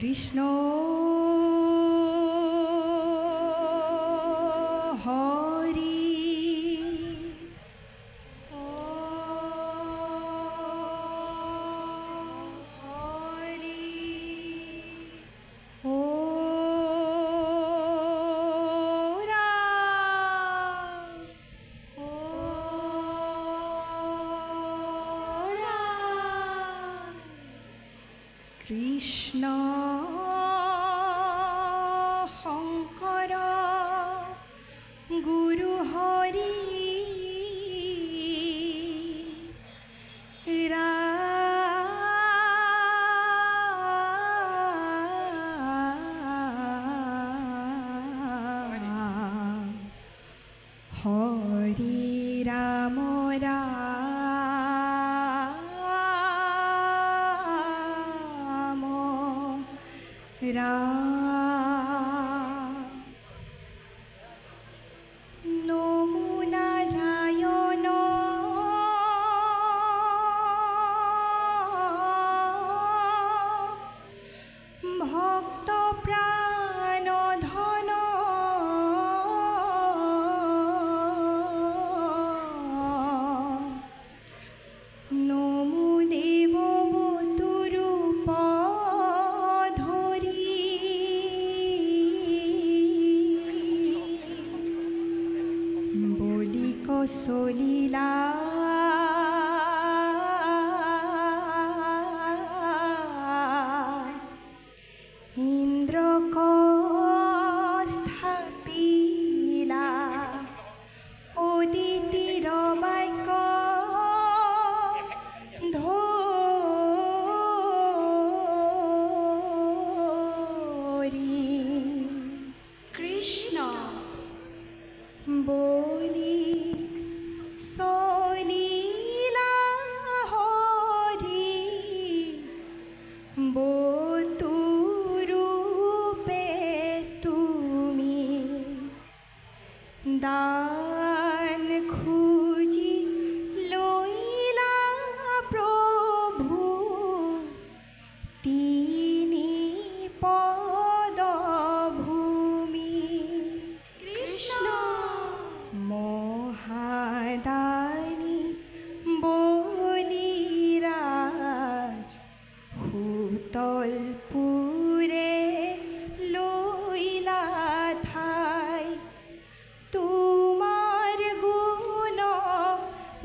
কৃষ্ণ হৰি কৃষ্ণ শংকৰ গুৰু হৰি হৰি ৰাম নমো নারায়ণ ভক্ত প্রাণ ধন নমো দেব বতুরূপ কৌশলীলা ইন্দ্র স্থাপিলা অদিতির বাক্য ধরি কৃষ্ণ বলি সলীলা হরি বতুরূপে তুমি দান খুঁজি লইলা প্রভু তিনি পদভূমি কৃষ্ণ মহাদানী বলিরাজ হুতলপুরে লইলা ঠাই তোমার গুণ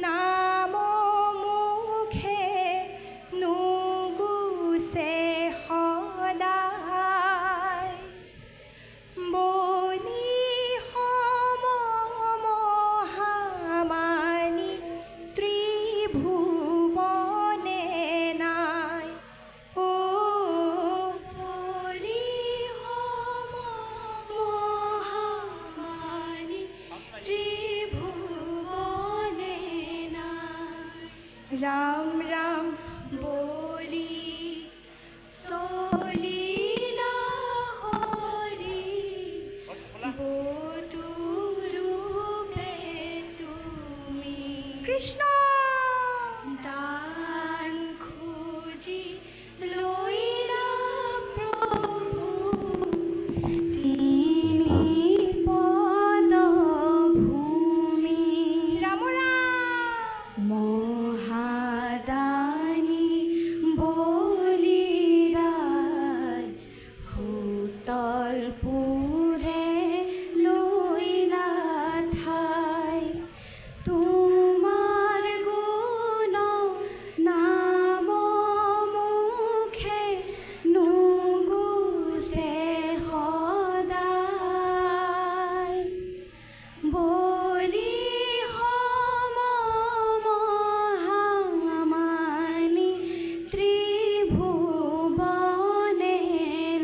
নাম মুখে নুগুছে সদায় বলি মহামানী ত্রিভুবনে নাই ও বলি মহামানী ত্রিভুবনে নাই রাম রাম বলি সলীলা হরি বতুরূপে তুমি কৃষ্ণ দান খুঁজি লইলা প্রভু তিনি পদভূমি রাম রাম মহাদানী বলিরাজ হুতলপুরে লইলা ঠাই তোমার গুণ নাম মুখে নুগুছে সদায় বলি মহামানী ত্রিভুবনে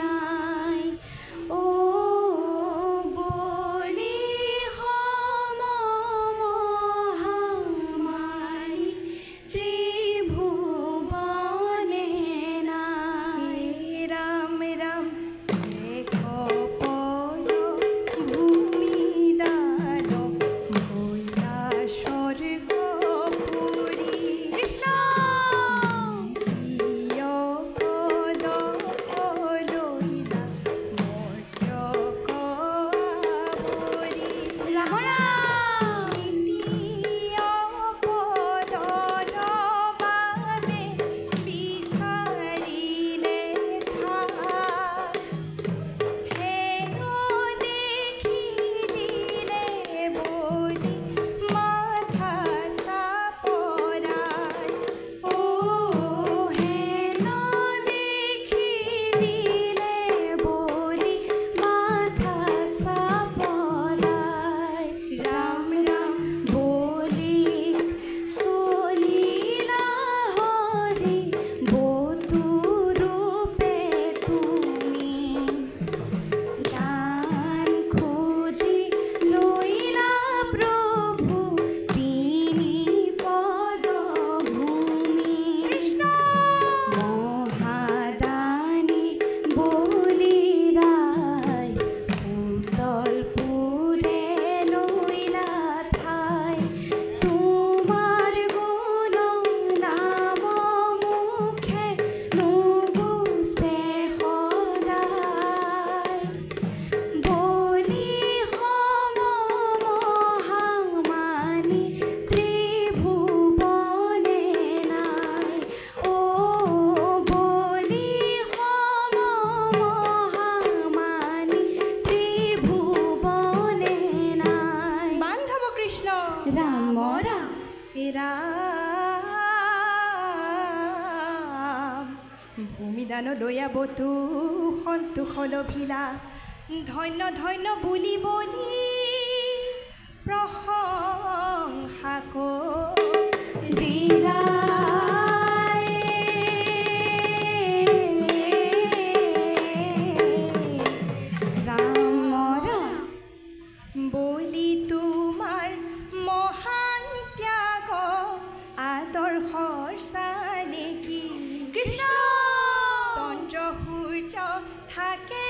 নাই ও বলি মহামানী ত্রিভুবনে নাই রাম রাম পদ ভূমি দান বইলা স্বর্গ পুরী কৃষ্ণ পদ বলিদান দয়াবতু সন্তোষ লভিলা ধন্য ধন্য বুলি বলি প্ৰশংসা কৰিলা বলি তোমাৰ মহান ত্যাগ আদৰ্শৰ চানেকি কৃষ্ণ চন্দ্ৰ সূৰ্য থাকে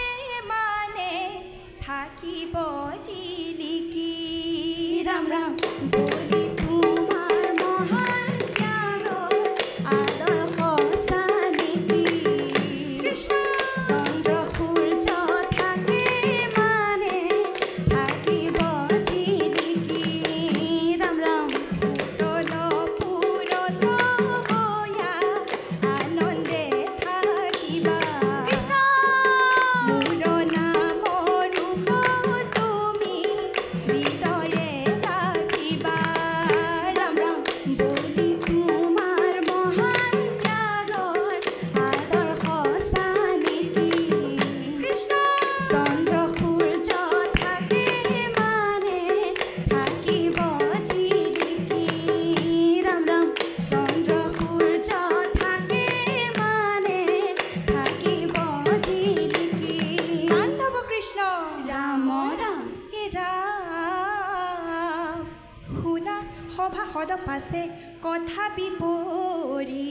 মানে থাকিব জিলিকি ৰাম ৰাম বলি তোমাৰ মহান ত্যাগ আদৰ্শ চানেকি কৃষ্ণ চন্দ্ৰ সূৰ্য থাকে মানে থাকিব জিলিকি ৰাম ৰাম তল পুৰত গয়া আনন্দে থাকিবা কৃষ্ণ মোৰ নাম ৰূপ তুমি হৃদয়ে ৰাখিবা ৰাম ৰাম বলি তোমাৰ মহান ত্যাগৰ আদৰ্শ চানেকি কৃষ্ণ চন্দ্ৰ সূৰ্য থাকে মানে থাকিব জিলিকি ৰাম ৰাম চন্দ্ৰ সূৰ্য থাকে মানে থাকিব জিলিকি বান্ধৱ কৃষ্ণ ৰাম ৰাম হে ৰাম শুনা সভাসদ পাছে কথা বিপৰী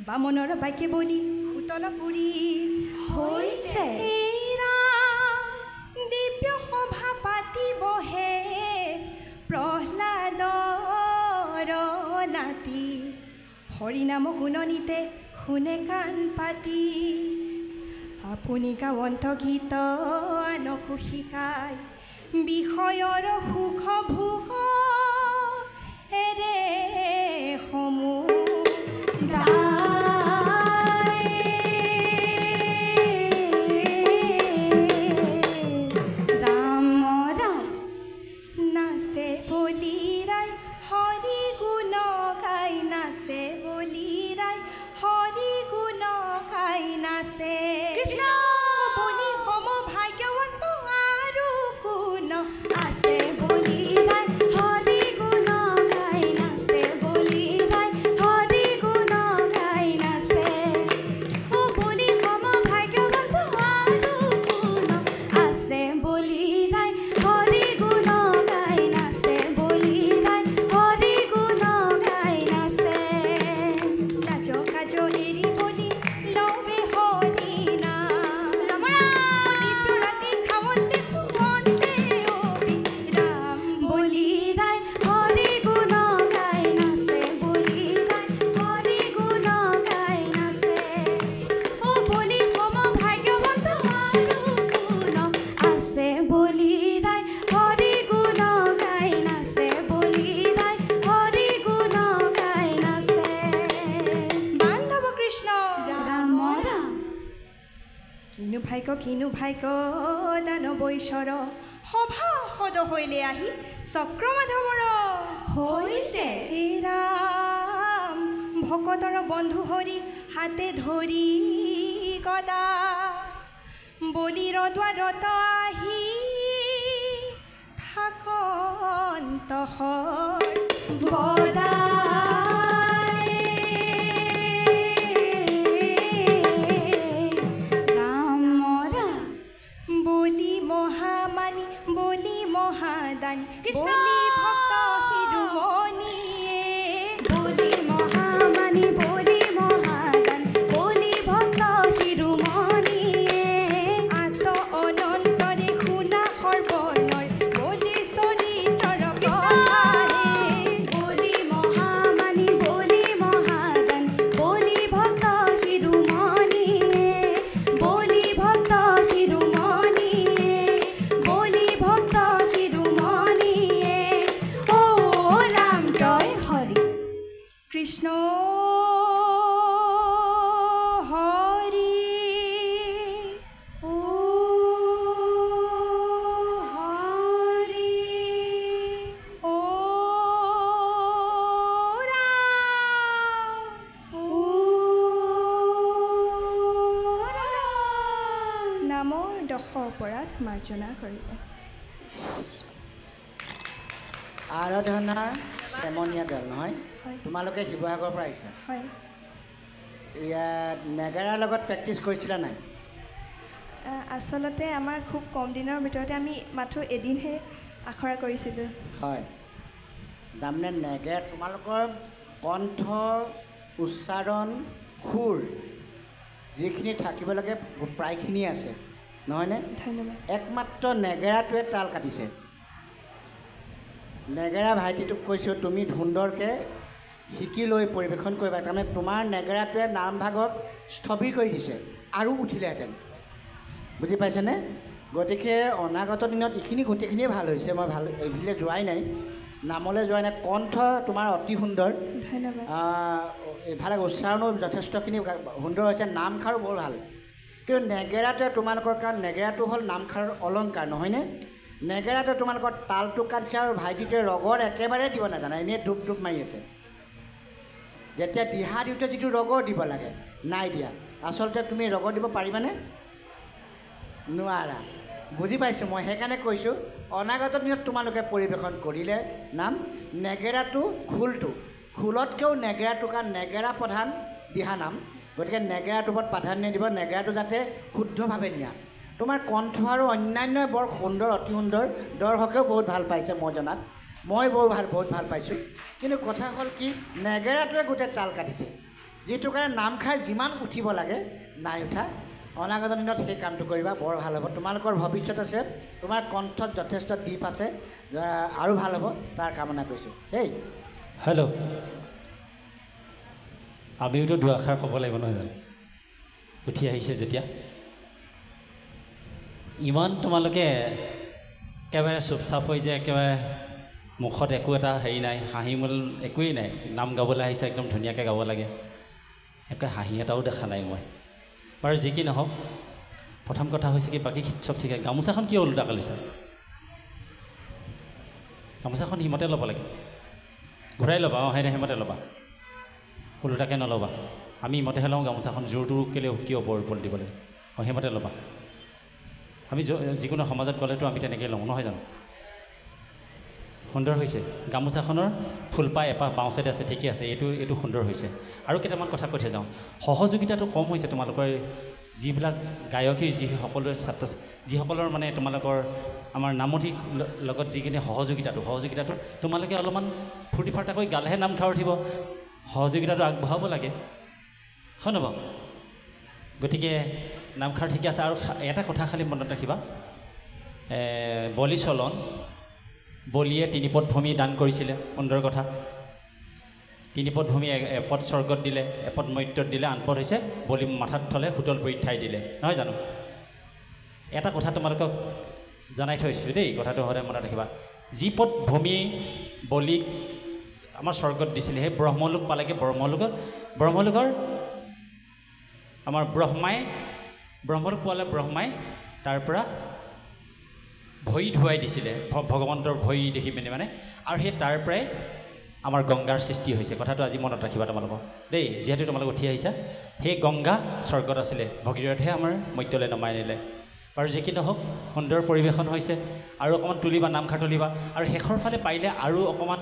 বামনৰ বাক্যে বলি উতল পুৰী হৈছে এই ৰাম দিব্য সভা পাতিবহে প্ৰহ্লাদৰ নাতি হৰিনাম গুণনিতে শুনে কাণ পাতি আপুনি গাৱন্ত গীত আনকো শিকায় বিষয়ৰ সুখ ভোগ এৰে সমূহ ৰাম ৰাম নাচে বলি ৰাই হৰি গুণ গাই নাচে বলি ৰাই হৰি গুণ গাই নাচে কৃষ্ণ বলি সম ভাগ্যৱন্ত আৰু কোন আছে বলি গাই হৰি গুণ গাই নাচে বলি গাই হৰি গুণ গাই নাচে ও বলি সম ভাগ্যৱন্ত আৰু কোন আছে বলি গাই হৰি গুণ গাই নাচে বলি গাই হৰি গুণ গাই নাচে লাজ কাজ এৰি বলি লবে হৰি নাম ৰমৰা দিব্য ৰাতি খাৱন্তে শুৱন্তে অবিৰাম বলি গাই হৰি গুণ গাই নাচে বলি গাই হৰি গুণ গাই নাচে ও বলি সম ভাগ্যৱন্ত আৰু কোন আছে বলি গাই হৰি গুণ গাই নাচে বলি গাই হৰি গুণ গাই নাচে বান্ধৱ কৃষ্ণ ৰাম ৰাম কিনো ভাগ্য দানৱৈশ্বৰ সভা সদ হৈলে আহি চক্ৰমাধৱৰ হৈছে হে ৰাম ভকতৰ বন্ধু হৰি হাতে ধৰি গদা বলিৰ দ্বাৰত আহি থাকন্তহ ৰাম ৰাম বলি মহামানী বলি মহাদানী কৃষ্ণ! বলি ভক্ত শিৰোমণিয়ে বলি মহামানী বলি মহাদান বলি ভক্ত শিৰোমণিয়ে আত অনন্তৰে শুনা সৰ্বনৰ বলিৰ চৰিতৰ কথাহে বলি মহামানী বলি মহাদান বলি ভক্ত শিৰোমণিয়ে বলি ভক্ত শিৰোমণিয়ে বলি ভক্ত শিৰোমণিয়ে ও ৰাম জয় হৰি কৃষ্ণ হৰি ও হৰি ও ৰাম ও 10 অপৰাধ মাৰ্জনা কৰিছে। আৰাধনা চেমনীয়া দল নহয় হয়। তোমালোকে শিৱসাগৰৰ পৰা আহিছা হয়। ইয়াত নেগেৰাৰ লগত প্ৰেক্টিছ কৰিছিলা নাই আচলতে আমাৰ খুব কম দিনৰ ভিতৰতে আমি মাথো এদিনহে আখৰা কৰিছিলোঁ। হয় তাৰমানে নেগেৰা তোমালোকৰ কণ্ঠ উচ্চাৰণ সুৰ যিখিনি থাকিব লাগে প্ৰায়খিনি আছে নহয়নে? ধন্যবাদ। একমাত্ৰ নেগেৰাটোৱে তাল কাটিছে। নেগেৰা ভাইটিটোক কৈছোঁ তুমি সুন্দৰকৈ শিকি লৈ পৰিৱেশন কৰিবা। তাৰমানে তোমাৰ নেগেৰাটোৱে নামভাগক স্থবিৰ কৰি দিছে আৰু উঠিলেহেঁতেন, বুজি পাইছেনে? গতিকে অনাগত দিনত এইখিনি গোটেইখিনিয়ে ভাল হৈছে। মই ভাল এইফালে যোৱাই নাই, নামলৈ যোৱাই নাই। কণ্ঠ তোমাৰ অতি সুন্দৰ, ধন্যবাদ। এইফালে উচ্চাৰণো যথেষ্টখিনি সুন্দৰ হৈছে, নামখাৰো বৰ ভাল। কিন্তু নেগেৰাটোৱে তোমালোকৰ কাৰণ নেগেৰাটো হ'ল নামখাৰৰ অলংকাৰ নহয়নে? নেগেৰাটোৱে তোমালোকৰ তালটো কাটিছে আৰু ভাইটিটোৱে ৰগৰ একেবাৰে দিব নাজানে, এনেই ধূপ ধূপ মাৰি আছে। যেতিয়া দিহা দিওঁতে যিটো ৰগৰ দিব লাগে নাই দিয়া। আচলতে তুমি ৰগৰ দিব পাৰিবানে? নোৱাৰা, বুজি পাইছোঁ। মই সেইকাৰণে কৈছোঁ অনাগত দিনত তোমালোকে পৰিৱেশন কৰিলে নাম নেগেৰাটো খোলতকৈও নেগেৰাটো, কাৰণ নেগেৰা প্ৰধান দিহা নাম, গতিকে নেগেৰাটোৰ ওপৰত প্ৰাধান্য দিব। নেগেৰাটো যাতে শুদ্ধভাৱে নিয়া। তোমাৰ কণ্ঠ আৰু অন্যান্য বৰ সুন্দৰ, অতি সুন্দৰ। দৰ্শকেও বহুত ভাল পাইছে মই জনাত, মই বহুত ভাল পাইছোঁ। কিন্তু কথা হ'ল কি নেগেৰাটোৱে গোটেই তাল কাটিছে, যিটো কাৰণে নামখাৰ যিমান উঠিব লাগে নাই উঠা। অনাগত দিনত সেই কামটো কৰিবা, বৰ ভাল হ'ব। তোমালোকৰ ভৱিষ্যত আছে, তোমাৰ কণ্ঠত যথেষ্ট দ্বীপ আছে, আৰু ভাল হ'ব তাৰ কামনা কৰিছোঁ দেই। হেল্ল', আমিওতো দুআষাৰ ক'ব লাগিব নহয় জানো? উঠি আহিছে যেতিয়া ইমান তোমালোকে একেবাৰে চুপচাপ হৈ যে একেবাৰে মুখত একো এটা হেৰি নাই, হাঁহি মূল একোৱেই নাই। নাম গাবলৈ আহিছে, একদম ধুনীয়াকৈ গাব লাগে, একে হাঁহি এটাও দেখা নাই মই। বাৰু যি কি নহওক, প্ৰথম কথা হৈছে কি বাকী চব ঠিক আছে। গামোচাখন কিয় ওলোটাকৈ লৈছা? গামোচাখন হিমতে ল'ব লাগে, ঘূৰাই ল'বা। অঁ সেইমতে ল'বা, ওলোটাকৈ নল'বা। আমি হিমতেহে লওঁ গামোচাখন, জোৰটো কেলৈ কিয় ওপৰত দিব লাগে? অঁ সেইমতে ল'বা। আমি যিকোনো সমাজত গ'লেতো আমি তেনেকৈ লওঁ নহয় জানো? সুন্দৰ হৈছে গামোচাখনৰ ফুলপাহ এপাহ বাওঁ চাইডে আছে, ঠিকে আছে, এইটো সুন্দৰ হৈছে। আৰু কেইটামান কথা কৈ থৈ যাওঁ, সহযোগিতাটো কম হৈছে তোমালোকৰ যিবিলাক গায়কীৰ যিসকলৰ মানে তোমালোকৰ আমাৰ নামতিৰ লগত যিখিনি সহযোগিতাটো তোমালোকে অলপমান ফূৰ্তি ফাৰ্তাকৈ গালেহে নামখাৰ উঠিব। সহযোগিতাটো আগবঢ়াব লাগে হয় নহয়? গতিকে নামখাৰ ঠিকে আছে। আৰু এটা কথা খালি মনত ৰাখিবা, বলি চলন, বলিয়ে 3 পদ ভূমি দান কৰিছিলে, সুন্দৰ কথা। 3 পদ ভূমি, এপদ স্বৰ্গত দিলে, এপদ মৰ্ত্যত দিলে, আনপদ হৈছে বলি মাথাত থ'লে, সুতল পুৰীত ঠাই দিলে, নহয় জানো? এটা কথা তোমালোকক জনাই থৈছোঁ দেই, কথাটো সদায় মনত ৰাখিবা। যি পদ ভূমি বলিক আমাৰ স্বৰ্গত দিছিলে, সেই ব্ৰহ্মলোক পালেগৈ। ব্ৰহ্মলোকৰ আমাৰ ব্ৰহ্মলোক পোৱালে ব্ৰহ্মাই তাৰ পৰা ভৰি ধুৱাই দিছিলে, ভগৱন্তৰ ভৰি দেখি পিনি মানে। আৰু সেই তাৰ পৰাই আমাৰ গংগাৰ সৃষ্টি হৈছে। কথাটো আজি মনত ৰাখিবা তোমালোকক দেই, যিহেতু তোমালোক উঠি আহিছা। সেই গংগা স্বৰ্গত আছিলে, ভগীৰথহে আমাৰ মৰ্ত্যলৈ নমাই আনিলে। বাৰু যি কি নহওক, সুন্দৰ পৰিৱেশন হৈছে। আৰু অকণমান তুলিবা, নামখাৰ তুলিবা। আৰু শেষৰ ফালে পাৰিলে আৰু অকণমান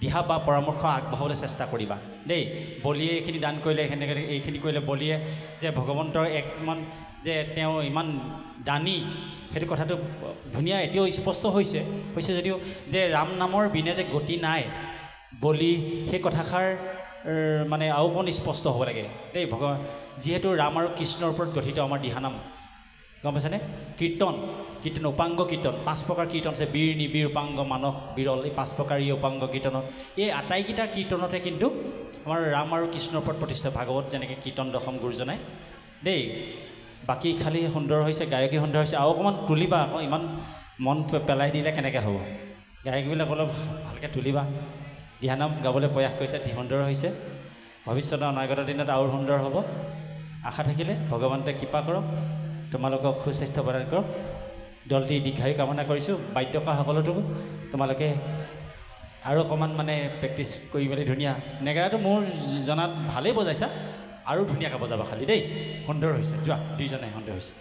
দিহা বা পৰামৰ্শ আগবঢ়াবলৈ চেষ্টা কৰিবা দেই। বলিয়ে এইখিনি দান কৰিলে, এইখিনি কৰিলে, বলিয়ে যে ভগৱন্তৰ যে তেওঁ ইমান দানী, সেইটো কথাটো ধুনীয়া এতিয়াও স্পষ্ট হৈছে যদিও যে ৰাম নামৰ বিনে যে গতি নাই, বলি সেই কথাষাৰ মানে আৰু অকণ স্পষ্ট হ'ব লাগে দেই। যিহেতু ৰাম আৰু কৃষ্ণৰ ওপৰত গঠিত আমাৰ দিহানাম, গম পাইছেনে? কীৰ্তন উপাংগ কীৰ্তন, 5 প্ৰকাৰ কীৰ্তন আছে, বীৰ নিবিৰ উপাংগ মানস বিৰল, এই 5 প্ৰকাৰ এই উপাংগ কীৰ্তনত, এই আটাইকেইটা কীৰ্তনতে কিন্তু আমাৰ ৰাম আৰু কৃষ্ণৰ ওপৰত প্ৰতিষ্ঠা। ভাগৱত যেনেকৈ কীৰ্তন দশম গুৰুজনাই দেই। বাকী খালি সুন্দৰ হৈছে, গায়কী সুন্দৰ হৈছে। আৰু অকণমান তুলিবা আকৌ, ইমান মন পেলাই দিলে কেনেকৈ হ'ব? গায়কবিলাক অলপ ভালকৈ তুলিবা। দিহানাম গাবলৈ প্ৰয়াস কৰিছে, সুন্দৰ হৈছে। ভৱিষ্যতৰ অনাগত দিনত আৰু সুন্দৰ হ'ব। আশা থাকিলে ভগৱন্তে কৃপা কৰক, তোমালোকক সুস্বাস্থ্য প্ৰদান কৰক। দলটি দীৰ্ঘায়ু কামনা কৰিছোঁ। বাদ্যকাৰসকলতো তোমালোকে আৰু অকণমান মানে প্ৰেক্টিছ কৰি মেলি ধুনীয়া। নেগেৰাটো মোৰ জনাত ভালেই বজাইছা, আৰু ধুনীয়াকৈ বজাবা খালি দেই। সুন্দৰ হৈছে, যোৱা দুইজনে সুন্দৰ হৈছে।